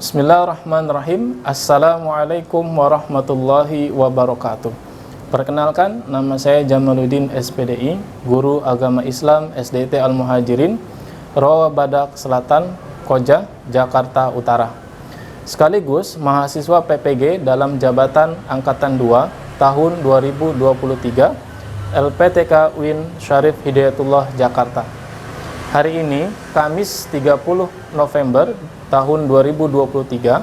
Bismillahirrahmanirrahim. Assalamualaikum warahmatullahi wabarakatuh. Perkenalkan, nama saya Jamaluddin SPDI, Guru Agama Islam SDT Al-Muhajirin, Rawa Badak Selatan, Koja, Jakarta Utara. Sekaligus mahasiswa PPG dalam jabatan Angkatan 2 tahun 2023, LPTK UIN Syarif Hidayatullah Jakarta. Hari ini, Kamis 30 November tahun 2023,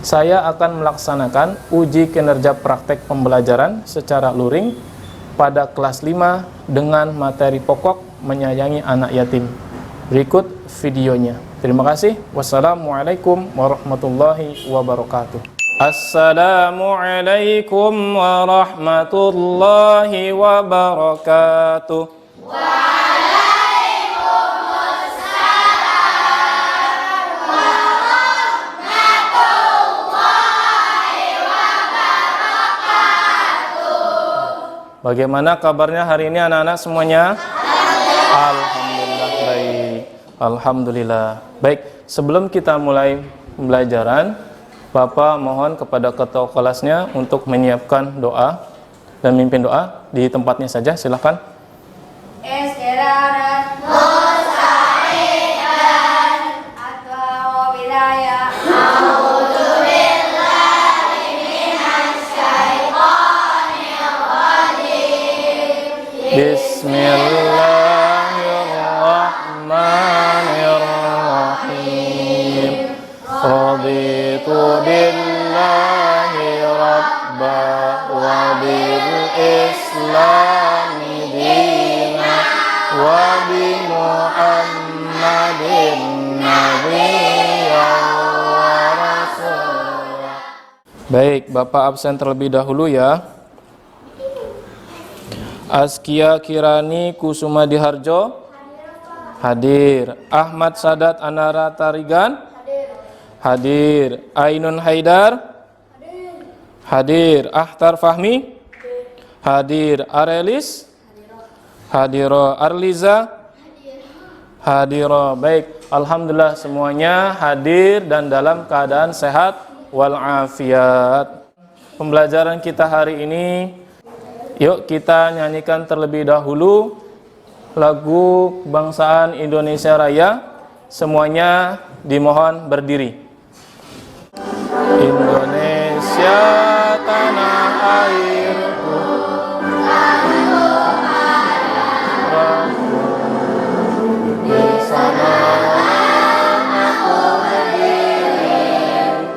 saya akan melaksanakan uji kinerja praktek pembelajaran secara luring pada kelas 5 dengan materi pokok menyayangi anak yatim. Berikut videonya. Terima kasih. Wassalamualaikum warahmatullahi wabarakatuh. Assalamualaikum warahmatullahi wabarakatuh. Bagaimana kabarnya hari ini anak-anak semuanya? Alhamdulillah baik. Alhamdulillah. Baik, sebelum kita mulai pembelajaran, Bapak mohon kepada ketua kelasnya untuk menyiapkan doa dan mimpin doa di tempatnya saja. Silakan. Bismillahirrahmanirrahim. Raditu billahi rabba wa bil islami dina wa bi Muhammadin nabiyyan wa rasulah. Baik, Bapak absen terlebih dahulu ya. Askia Kirani Kusuma Diharjo hadir. Ahmad Sadat Anara Tarigan hadir. Ainun Haidar hadir. Ahtar Fahmi hadir. Arelis hadiro. Arliza hadiro. Baik, alhamdulillah semuanya hadir dan dalam keadaan sehat walafiat. Pembelajaran kita hari ini, yuk kita nyanyikan terlebih dahulu lagu kebangsaan Indonesia Raya. Semuanya dimohon berdiri. Indonesia tanah airku, di sana aku berdiri,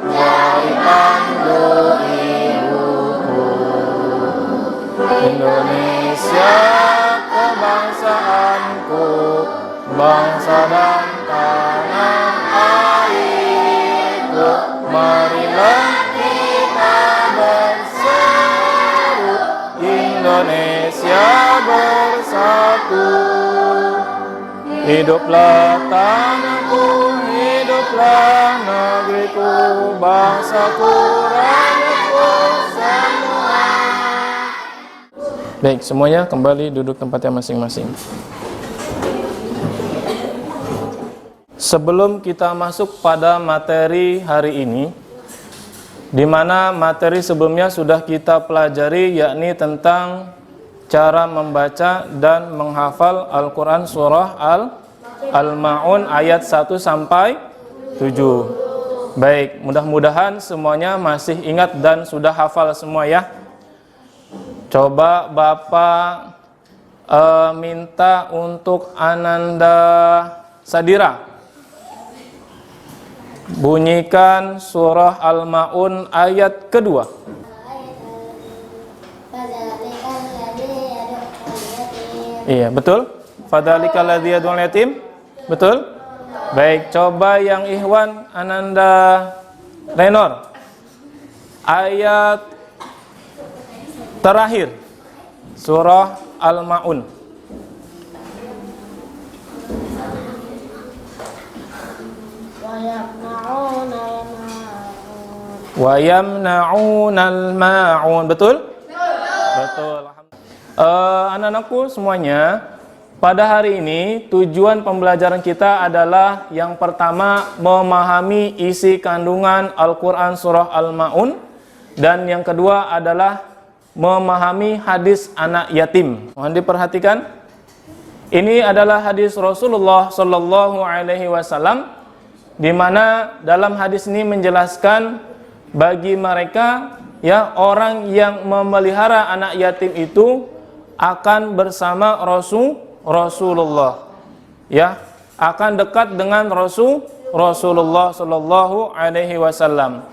dari pandu ibuku. Indonesia kebangsaanku, bangsa dan tanah airku. Marilah kita berseru, Indonesia bersatu. Hiduplah tanahku, hiduplah negeriku, bangsaku, rakyatku semua. Baik, semuanya kembali duduk tempatnya masing-masing. Sebelum kita masuk pada materi hari ini, di mana materi sebelumnya sudah kita pelajari, yakni tentang cara membaca dan menghafal Al-Quran surah Al-Ma'un ayat 1 sampai 7. Baik, mudah-mudahan semuanya masih ingat dan sudah hafal semua ya. Coba Bapak minta untuk Ananda Sadira bunyikan surah Al-Ma'un ayat kedua. Iya, betul? Fadzalikal ladzi yad'ul yatim. Betul? Baik, coba yang Ikhwan Ananda Renor. Ayat terakhir surah Al-Ma'un. Wa yamna'unal ma'un. Betul? Betul. Anak-anakku semuanya, pada hari ini tujuan pembelajaran kita adalah yang pertama memahami isi kandungan Al-Quran surah Al-Ma'un, dan yang kedua adalah memahami hadis anak yatim. Mohon diperhatikan, ini adalah hadis Rasulullah Shallallahu Alaihi Wasallam, di mana dalam hadis ini menjelaskan bagi mereka ya orang yang memelihara anak yatim itu akan bersama Rasulullah, ya, akan dekat dengan Rasulullah Shallallahu Alaihi Wasallam.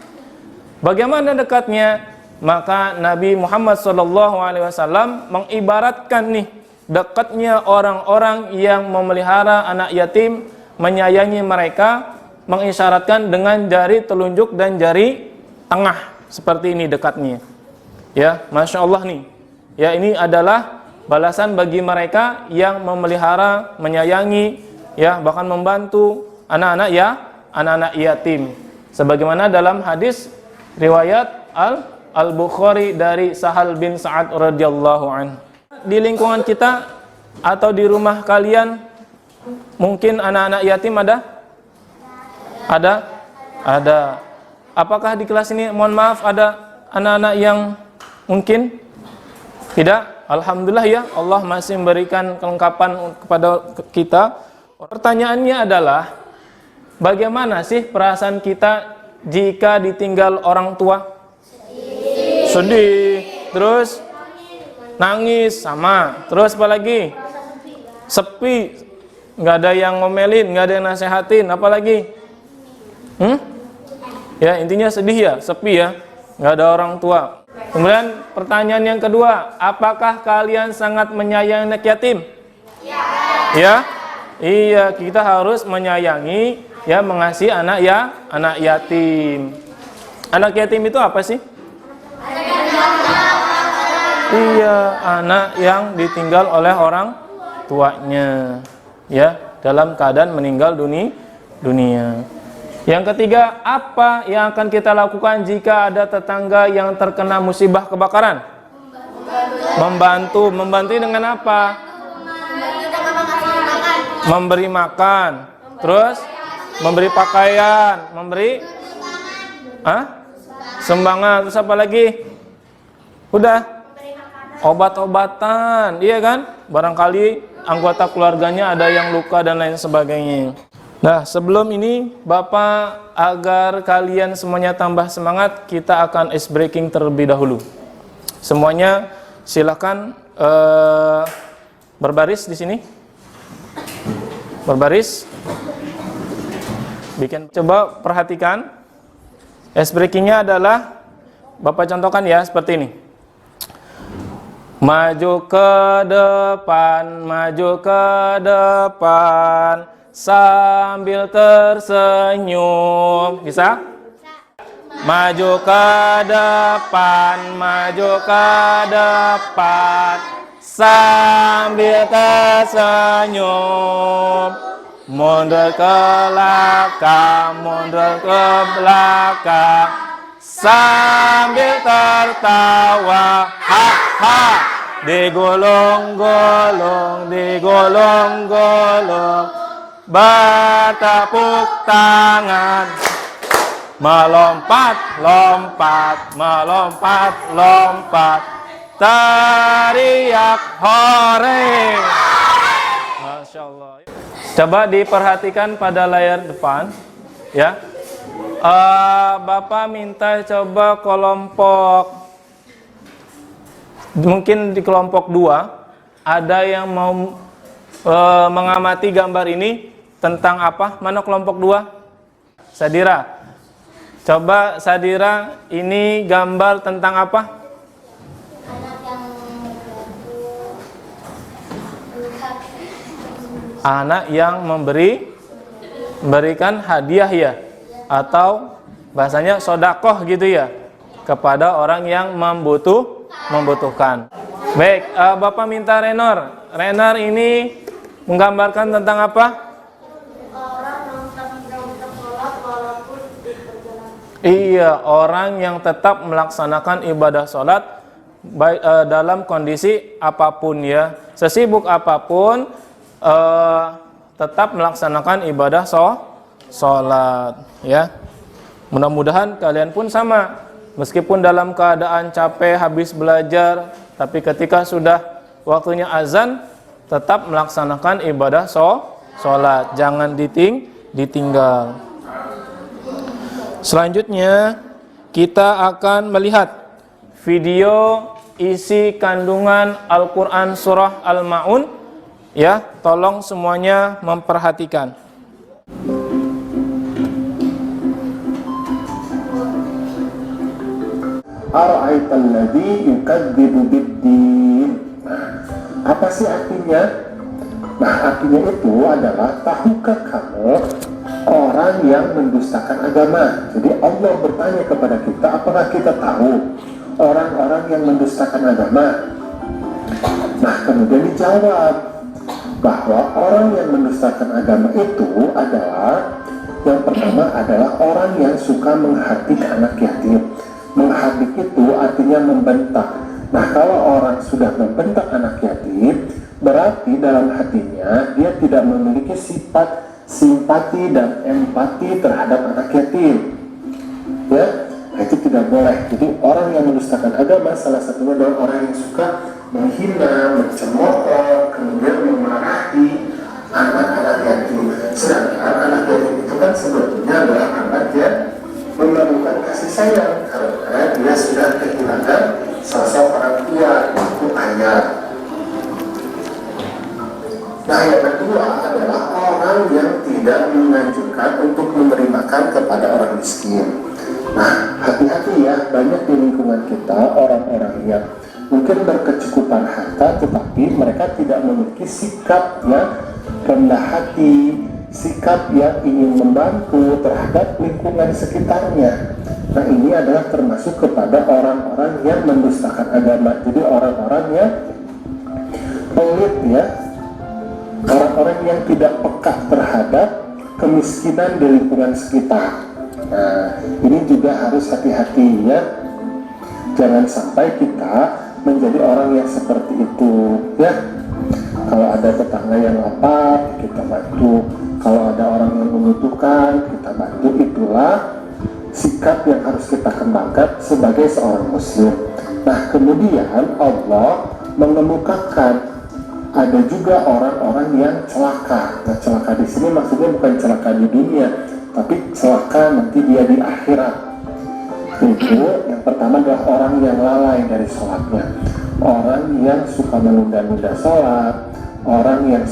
Bagaimana dekatnya? Maka Nabi Muhammad Shallallahu Alaihi Wasallam mengibaratkan nih dekatnya orang-orang yang memelihara anak yatim, menyayangi mereka, mengisyaratkan dengan jari telunjuk dan jari tengah, seperti ini dekatnya. Ya, masya Allah nih. Ya, ini adalah balasan bagi mereka yang memelihara, menyayangi, ya, bahkan membantu anak-anak anak-anak yatim. Sebagaimana dalam hadis riwayat Al-Bukhari dari Sahal bin Sa'ad radhiyallahu anhu. Di lingkungan kita atau di rumah kalian mungkin anak-anak yatim ada? Ada. Apakah di kelas ini, mohon maaf, ada anak-anak yang mungkin tidak? Alhamdulillah ya, Allah masih memberikan kelengkapan kepada kita. Pertanyaannya adalah, bagaimana sih perasaan kita jika ditinggal orang tua? Sedih. Terus nangis, sama. Terus apa lagi? Sepi, nggak ada yang ngomelin, nggak ada yang nasehatin, apa lagi? Ya, intinya sedih ya, sepi ya, nggak ada orang tua. Kemudian pertanyaan yang kedua, apakah kalian sangat menyayangi anak yatim? Ya? Iya, kita harus menyayangi, ya, mengasihi anak yatim. Anak yatim itu apa sih? Iya, anak yang ditinggal oleh orang tuanya, ya, dalam keadaan meninggal dunia. Yang ketiga, apa yang akan kita lakukan jika ada tetangga yang terkena musibah kebakaran? Membantu dengan apa? Memberi makan. Terus memberi pakaian, memberi sumbangan. Terus apa lagi? Udah. Obat-obatan, iya kan? Barangkali anggota keluarganya ada yang luka dan lain sebagainya. Nah, sebelum ini Bapak, agar kalian semuanya tambah semangat, kita akan ice breaking terlebih dahulu. Semuanya silakan berbaris di sini. Berbaris. Coba perhatikan. Ice breakingnya adalah, Bapak contohkan ya, seperti ini. Maju ke depan, maju ke depan, sambil tersenyum. Bisa? Maju ke depan, maju ke depan, sambil tersenyum. Mundur ke belakang, mundur ke belakang, sambil tertawa. Ha ha. Digulung-gulung, digulung-gulung, bertepuk tangan. Melompat, lompat, melompat, lompat, teriak hore. Masya Allah. Coba diperhatikan pada layar depan, ya. Bapak minta coba kelompok, mungkin di kelompok 2 ada yang mau mengamati gambar ini tentang apa? Mana kelompok 2? Sadira. Coba Sadira, ini gambar tentang apa? Anak yang memberikan hadiah ya, atau bahasanya sodakoh gitu ya, kepada orang yang membutuhkan. Baik, Bapak minta Renor. Renor ini menggambarkan tentang apa? Iya, orang yang tetap melaksanakan ibadah sholat baik dalam kondisi apapun ya, sesibuk apapun, tetap melaksanakan ibadah sholat ya. Mudah-mudahan kalian pun sama, meskipun dalam keadaan capek habis belajar, tapi ketika sudah waktunya azan tetap melaksanakan ibadah sholat, jangan ditinggal. Selanjutnya kita akan melihat video isi kandungan Al-Quran Surah Al-Ma'un. Ya, tolong semuanya memperhatikan. Ara'aital ladzi yukadzibu biddin. Apa sih artinya? Nah, artinya itu adalah, tahukah kamu orang yang mendustakan agama? Jadi Allah bertanya kepada kita, apakah kita tahu orang-orang yang mendustakan agama? Nah, kemudian dijawab bahwa orang yang mendustakan agama itu adalah, yang pertama adalah orang yang suka menghardik anak yatim. Menghardik itu artinya membentak. Nah, kalau orang sudah membentak anak yatim, berarti dalam hatinya dia tidak memiliki sifat simpati dan empati terhadap anak yatim. Ya, nah, itu tidak boleh. Jadi orang yang mendustakan agama salah satunya adalah orang yang suka menghina, mencemooh, kemudian memarahi anak-anak yatim. Sedangkan anak yatim itu kan sebetulnya adalah anak yang memerlukan kasih sayang, karena dia sudah kehilangan sosok orang tua, itu ayah. Nah, yang kedua adalah orang yang tidak menganjurkan untuk memberi makan kepada orang miskin. Nah, hati-hati ya, banyak di lingkungan kita orang-orang yang mungkin berkecukupan harta, tetapi mereka tidak memiliki sikap yang rendah hati, sikap yang ingin membantu terhadap lingkungan sekitarnya. Nah, ini adalah termasuk kepada orang-orang yang mendustakan agama. Jadi orang-orang yang pelit ya, orang-orang yang tidak peka terhadap kemiskinan di lingkungan sekitar. Nah, ini juga harus hati-hati ya, jangan sampai kita menjadi orang yang seperti itu ya. Kalau ada tetangga yang lapar, kita bantu. Kalau ada orang yang membutuhkan, kita bantu. Itulah sikap yang harus kita kembangkan sebagai seorang muslim. Nah, kemudian Allah mengemukakan ada juga orang-orang yang celaka. Nah, celaka di sini maksudnya bukan celaka di dunia, tapi celaka nanti dia di akhirat. Itu yang pertama adalah orang yang lalai dari sholatnya, orang yang suka menunda-nunda sholat, orang yang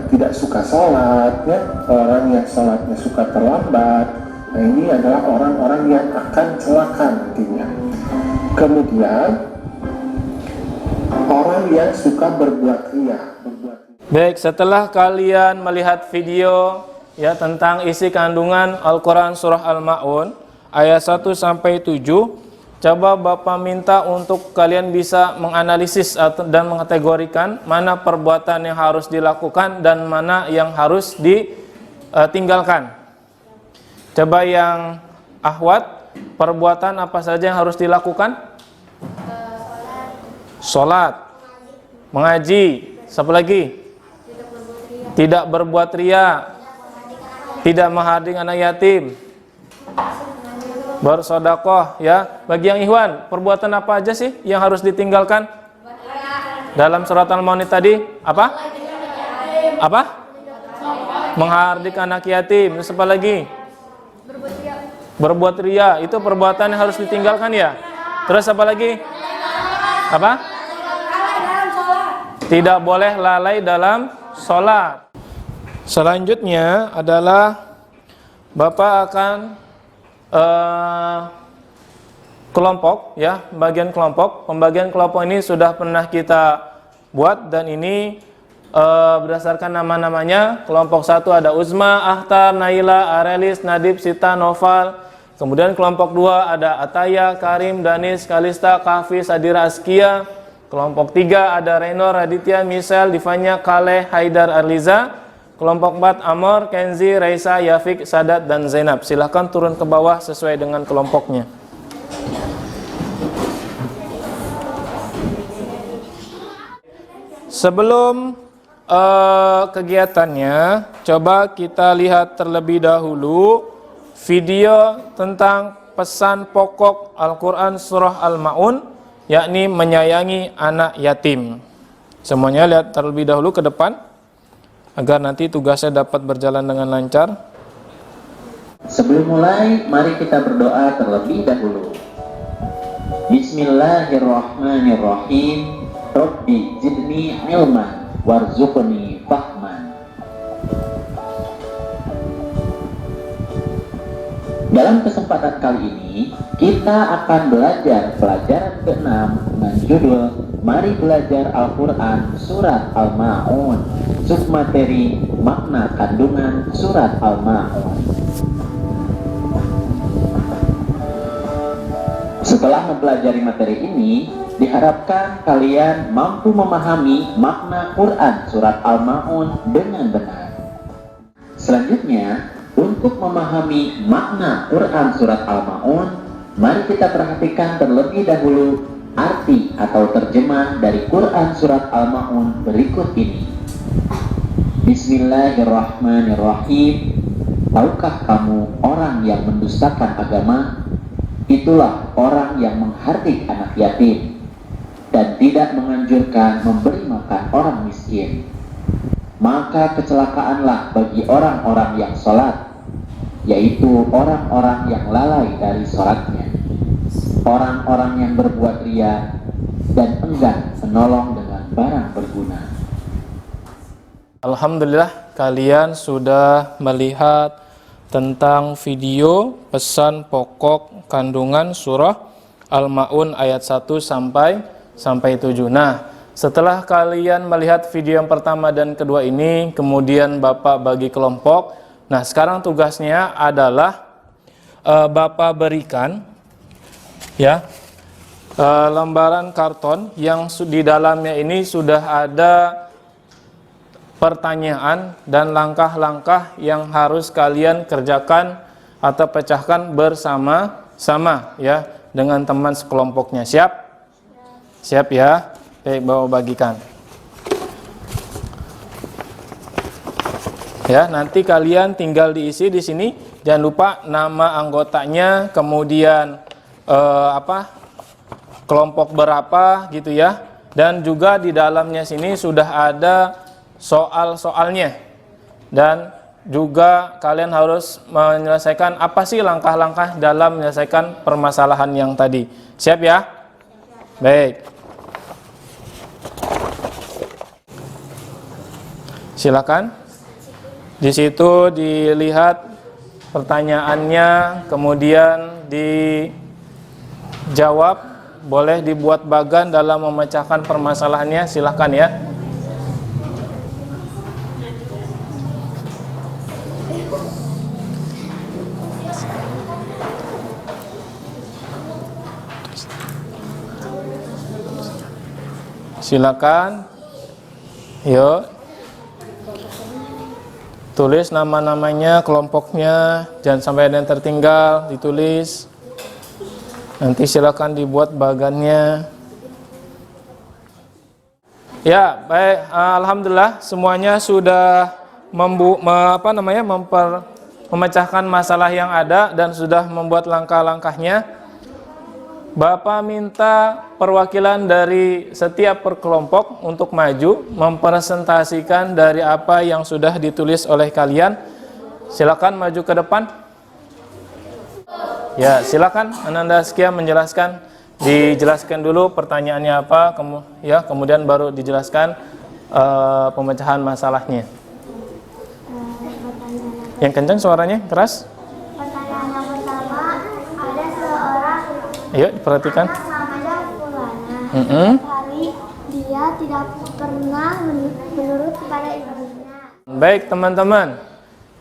tidak suka sholat ya, orang yang sholatnya suka terlambat. Nah, ini adalah orang-orang yang akan celaka nantinya. Kemudian orang yang suka berbuat ria. Baik, setelah kalian melihat video ya tentang isi kandungan Al-Quran Surah Al-Ma'un ayat 1 sampai 7, coba Bapak minta untuk kalian bisa menganalisis dan mengkategorikan mana perbuatan yang harus dilakukan dan mana yang harus ditinggalkan. Coba yang Ahwat, perbuatan apa saja yang harus dilakukan? Sholat, mengaji, siapa lagi? Tidak berbuat ria, tidak menghadiri anak yatim, bersedekah ya. Bagi yang Ikhwan, perbuatan apa aja sih yang harus ditinggalkan? Dalam surat Al-Maun tadi apa? Apa? Menghardik anak yatim. Terus apa lagi? Berbuat ria, itu perbuatan yang harus ditinggalkan ya. Terus apa lagi? Apa? Tidak boleh lalai dalam sholat. Selanjutnya adalah Bapak akan kelompok ya, pembagian kelompok ini sudah pernah kita buat dan ini berdasarkan nama-namanya. Kelompok 1 ada Uzma, Akhtar, Naila, Arelis, Nadib, Sita, Noval. Kemudian kelompok 2 ada Ataya, Karim, Danis, Kalista, Kahfi, Sadira, Askia. Kelompok 3 ada Reno, Raditya, Michelle, Divanya, Kaleh, Haidar, Arliza. Kelompok 4 Amor, Kenzi, Raisa, Yafik, Sadat, dan Zainab. Silahkan turun ke bawah sesuai dengan kelompoknya. Sebelum kegiatannya, coba kita lihat terlebih dahulu video tentang pesan pokok Al-Quran Surah Al-Ma'un, yakni menyayangi anak yatim. Semuanya lihat terlebih dahulu ke depan agar nanti tugasnya dapat berjalan dengan lancar. Sebelum mulai, mari kita berdoa terlebih dahulu. Bismillahirrahmanirrahim. Rabbi zidni ilman warzuqni fahman. Dalam kesempatan kali ini, kita akan belajar pelajaran ke-6 dengan judul Mari Belajar Al-Quran Surat Al-Ma'un, submateri makna kandungan Surat Al-Ma'un. Setelah mempelajari materi ini, diharapkan kalian mampu memahami makna Quran Surat Al-Ma'un dengan benar. Selanjutnya, untuk memahami makna Quran Surat Al-Ma'un, mari kita perhatikan terlebih dahulu arti atau terjemah dari Quran Surat Al-Ma'un berikut ini. Bismillahirrahmanirrahim. Tahukah kamu orang yang mendustakan agama? Itulah orang yang menghardik anak yatim dan tidak menganjurkan memberi makan orang miskin. Maka kecelakaanlah bagi orang-orang yang sholat, yaitu orang-orang yang lalai dari sholatnya, orang-orang yang berbuat ria dan enggan menolong dengan barang berguna. Alhamdulillah, kalian sudah melihat tentang video pesan pokok kandungan surah Al-Ma'un ayat 1 sampai 7. Nah, setelah kalian melihat video yang pertama dan kedua ini, kemudian Bapak bagi kelompok. Nah, sekarang tugasnya adalah Bapak berikan ya lembaran karton yang di dalamnya ini sudah ada pertanyaan dan langkah-langkah yang harus kalian kerjakan atau pecahkan bersama-sama ya dengan teman sekelompoknya. Siap? Siap ya? Baik, Bapak bagikan. Ya, nanti kalian tinggal diisi di sini. Jangan lupa nama anggotanya, kemudian kelompok berapa gitu ya. Dan juga di dalamnya sini sudah ada soal-soalnya. Dan juga kalian harus menyelesaikan apa sih langkah-langkah dalam menyelesaikan permasalahan yang tadi. Siap ya? Baik. Silakan. Di situ dilihat pertanyaannya, kemudian dijawab boleh dibuat bagan dalam memecahkan permasalahannya, silahkan ya. Silakan. Yuk. Tulis nama-namanya, kelompoknya, jangan sampai ada yang tertinggal, ditulis. Nanti silakan dibuat bagannya. Ya, baik. Alhamdulillah semuanya sudah memecahkan masalah yang ada dan sudah membuat langkah-langkahnya. Bapak minta perwakilan dari setiap perkelompok untuk maju mempresentasikan dari apa yang sudah ditulis oleh kalian. Silakan maju ke depan. Ya, silakan Ananda Askia menjelaskan. Dijelaskan dulu pertanyaannya apa, kemudian baru dijelaskan pemecahan masalahnya. Yang kencang suaranya, keras. Pertanyaan yang pertama, ada seorang Yuk, perhatikan. namanya Fulana. Hari dia tidak pernah menurut kepada ibunya. Baik teman-teman,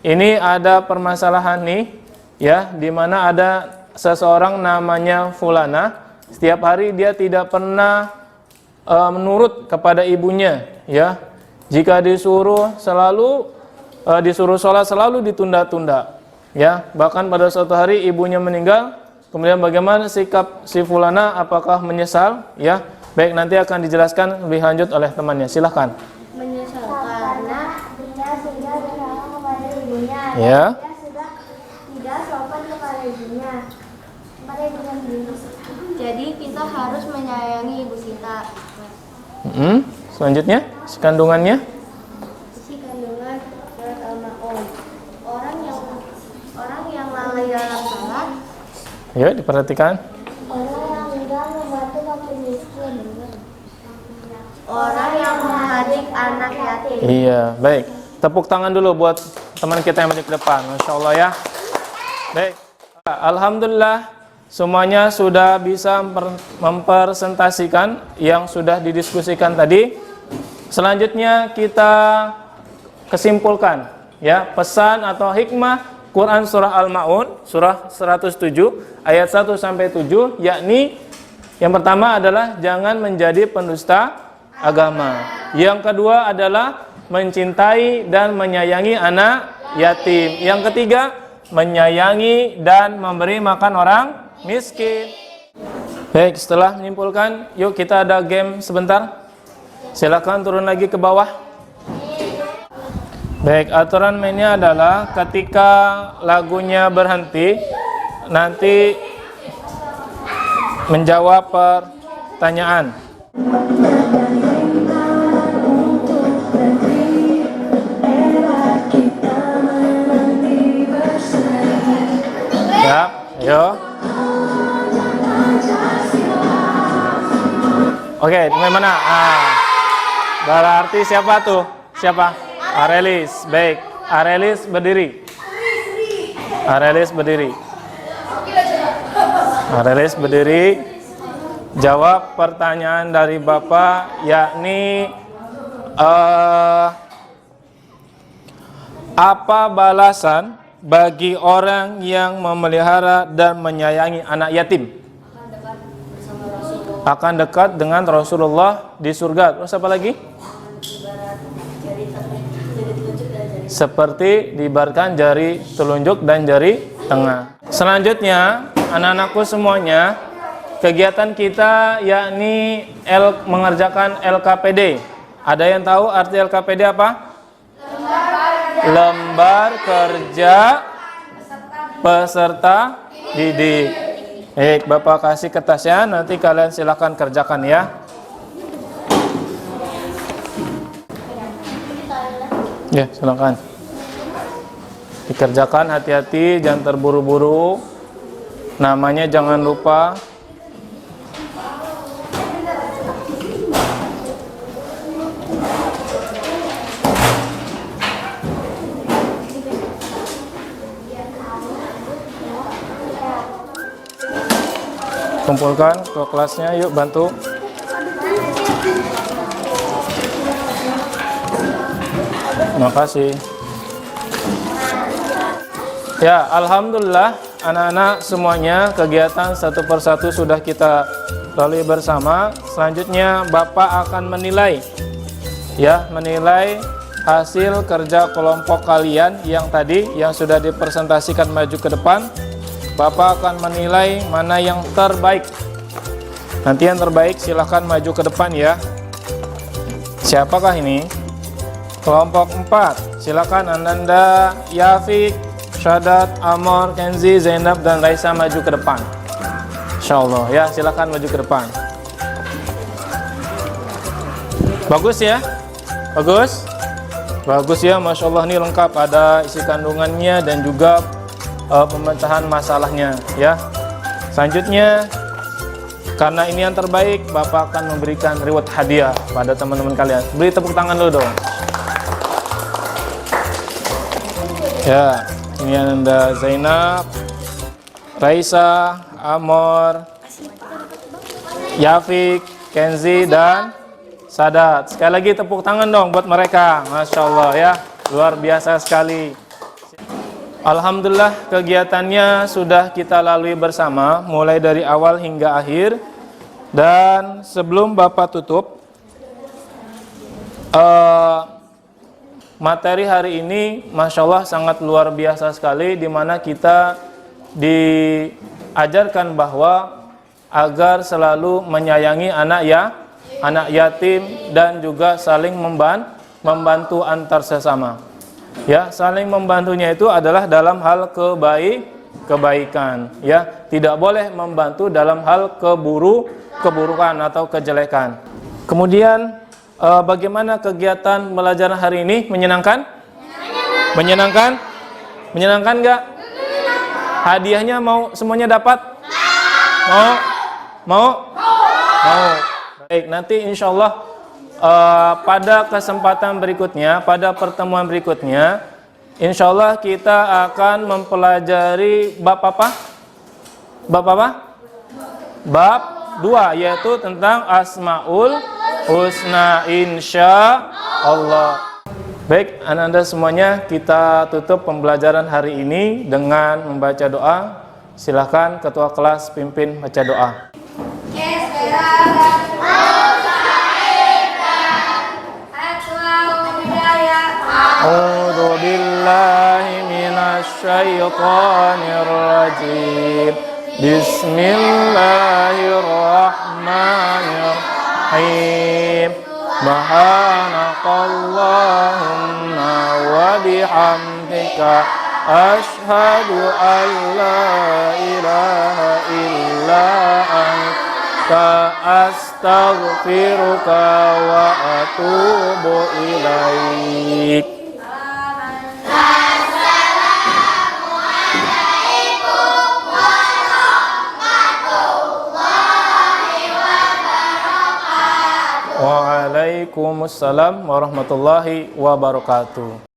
ini ada permasalahan nih, ya, di mana ada seseorang namanya Fulana. Setiap hari dia tidak pernah menurut kepada ibunya, ya. Jika disuruh sholat selalu ditunda-tunda, ya. Bahkan pada suatu hari ibunya meninggal. Kemudian bagaimana sikap si Fulana? Apakah menyesal? Ya, baik, nanti akan dijelaskan lebih lanjut oleh temannya. Silahkan. Menyesal karena dia sudah bersalah kepada ibunya. Ya. Dia sudah tidak sopan kepada ibunya sendiri. Jadi kita harus menyayangi ibu kita. Selanjutnya, kandungannya. Isi kandungan surat Al-Ma'un. Orang yang lalai dalam salat. Yuk, diperhatikan. Orang yang enggan membantu fakir miskin. Orang yang menghadik anak yatim. Iya, baik. Tepuk tangan dulu buat teman kita yang maju ke depan. Masya Allah ya. Baik. Alhamdulillah semuanya sudah bisa mempresentasikan yang sudah didiskusikan tadi. Selanjutnya kita kesimpulkan, ya, pesan atau hikmah Quran surah Al-Ma'un, surah 107 ayat 1 sampai 7, yakni yang pertama adalah jangan menjadi pendusta agama. Yang kedua adalah mencintai dan menyayangi anak yatim. Yang ketiga, menyayangi dan memberi makan orang miskin. Baik, setelah menyimpulkan, yuk kita ada game sebentar. Silakan turun lagi ke bawah. Baik, aturan mainnya adalah ketika lagunya berhenti, nanti menjawab pertanyaan. Ya, ayo. Oke, mana? Berarti siapa tuh? Siapa? Arelis. Baik, Arelis berdiri. Arelis berdiri. Arelis berdiri. Jawab pertanyaan dari Bapak, yakni apa balasan bagi orang yang memelihara dan menyayangi anak yatim? Akan dekat dengan Rasulullah di surga. Terus apa lagi? Seperti diibaratkan jari telunjuk dan jari tengah. Selanjutnya, anak-anakku semuanya, kegiatan kita yakni mengerjakan LKPD. Ada yang tahu arti LKPD apa? Lembar kerja peserta didik. Baik, Bapak kasih kertasnya, nanti kalian silakan kerjakan ya. Ya, silakan. Dikerjakan, hati-hati, jangan terburu-buru. Namanya jangan lupa. Kumpulkan ke kelasnya, yuk bantu. Terima kasih. Ya, alhamdulillah anak-anak semuanya kegiatan satu persatu sudah kita lalui bersama. Selanjutnya Bapak akan menilai hasil kerja kelompok kalian yang tadi yang sudah dipresentasikan maju ke depan. Bapak akan menilai mana yang terbaik. Nanti yang terbaik silahkan maju ke depan ya. Siapakah ini? Kelompok 4. Silakan Ananda, Yafik, Syadat, Amor, Kenzi, Zainab dan Raisa maju ke depan. Insyaallah ya, silakan maju ke depan. Bagus ya? Bagus? Bagus ya, Masya Allah, ini lengkap, ada isi kandungannya dan juga pemecahan masalahnya ya. Selanjutnya, karena ini yang terbaik, Bapak akan memberikan reward hadiah pada teman-teman kalian. Beri tepuk tangan dulu dong. Ya, ini Ananda, Zainab, Raisa, Amor, Yafik, Kenzi dan Sadat. Sekali lagi tepuk tangan dong buat mereka. Masya Allah ya, luar biasa sekali. Alhamdulillah kegiatannya sudah kita lalui bersama mulai dari awal hingga akhir. Dan sebelum Bapak tutup, materi hari ini Masya Allah sangat luar biasa sekali, di mana kita diajarkan bahwa agar selalu menyayangi anak yatim dan juga saling membantu antar sesama. Ya, saling membantunya itu adalah dalam hal kebaikan, ya. Tidak boleh membantu dalam hal keburukan atau kejelekan. Kemudian bagaimana kegiatan pembelajaran hari ini? Menyenangkan? Menyenangkan? Menyenangkan enggak? Hadiahnya mau semuanya dapat? Mau? Baik, nanti insya Allah pada kesempatan berikutnya, pada pertemuan berikutnya, insya Allah kita akan mempelajari bab apa? Bab apa? Bab 2, yaitu tentang Asmaul Husna insya Allah. Baik, anak-anak semuanya, kita tutup pembelajaran hari ini dengan membaca doa. Silahkan ketua kelas pimpin baca doa. A'udzu billahi minasy syaithanir rajim. Bismillahirrahmanirrahim. Subhanakallahumma wa bihamdika asyhadu an la ilaha illa anta astaghfiruka wa atubu ilaik. Waalaikumsalam warahmatullahi wabarakatuh.